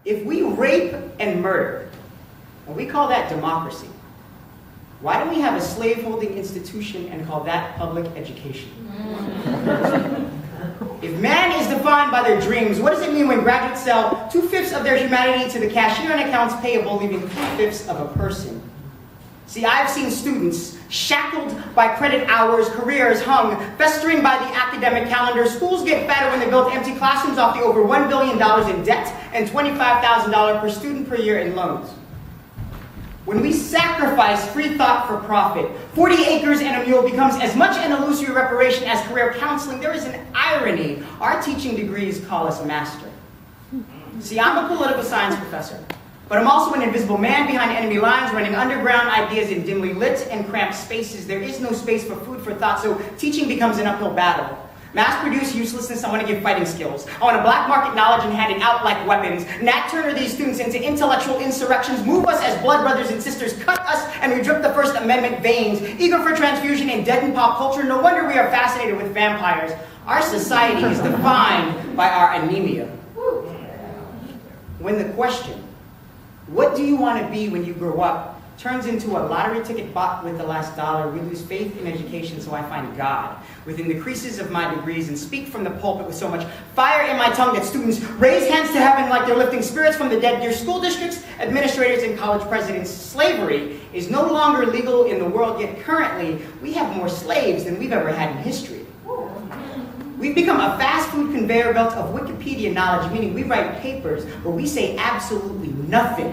If we rape and murder, and we call that democracy, why don't we have a slave-holding institution and call that public education? If man is defined by their dreams, what does it mean when graduates sell 2/5 of their humanity to the cashier and accounts payable, leaving 3/5 of a person? See, I've seen students shackled by credit hours, careers hung, festering by the academic calendar. Schools get fatter when they build empty classrooms off the over $1 billion in debt and $25,000 per student per year in loans. When we sacrifice free thought for profit, 40 acres and a mule becomes as much an illusory reparation as career counseling. There is an irony. Our teaching degrees call us master. See, I'm a political science professor, but I'm also an invisible man behind enemy lines, running underground ideas in dimly lit and cramped spaces. There is no space for food for thought, so teaching becomes an uphill battle. Mass-produced uselessness, I want to give fighting skills. I want to black market knowledge and hand it out like weapons. Nat Turner these students into intellectual insurrections, move us as blood brothers and sisters, cut us and we drip the First Amendment veins. Eager for transfusion and deadened pop culture, no wonder we are fascinated with vampires. Our society is defined by our anemia. When the question, what do you want to be when you grow up, turns into a lottery ticket bought with the last dollar, we lose faith in education, so I find God within the creases of my degrees and speak from the pulpit with so much fire in my tongue that students raise hands to heaven like they're lifting spirits from the dead. Dear school districts, administrators, and college presidents, slavery is no longer legal in the world, yet currently we have more slaves than we've ever had in history. We've become a fast food conveyor belt of Wikipedia knowledge, meaning we write papers where we say absolutely nothing.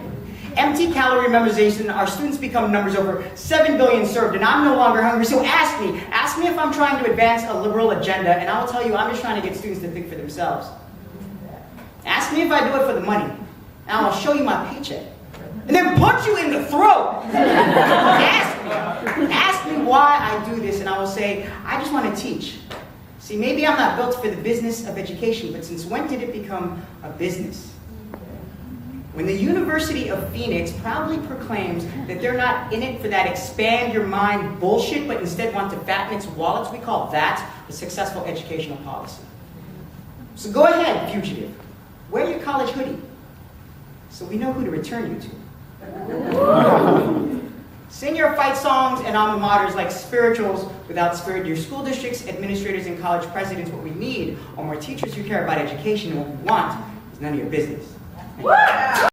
Empty calorie memorization, our students become numbers over 7 billion served, and I'm no longer hungry, so ask me if I'm trying to advance a liberal agenda, and I'll tell you I'm just trying to get students to think for themselves. Ask me if I do it for the money, and I'll show you my paycheck, and then punch you in the throat. Ask me why I do this, and I will say, I just want to teach. See, maybe I'm not built for the business of education, but since when did it become a business? When the University of Phoenix proudly proclaims that they're not in it for that expand your mind bullshit, but instead want to fatten its wallets, we call that a successful educational policy. So go ahead, fugitive. Wear your college hoodie so we know who to return you to. Sing your fight songs and alma maters like spirituals without spirit. Your school districts, administrators, and college presidents, what we need are more teachers who care about education, and what we want is none of your business.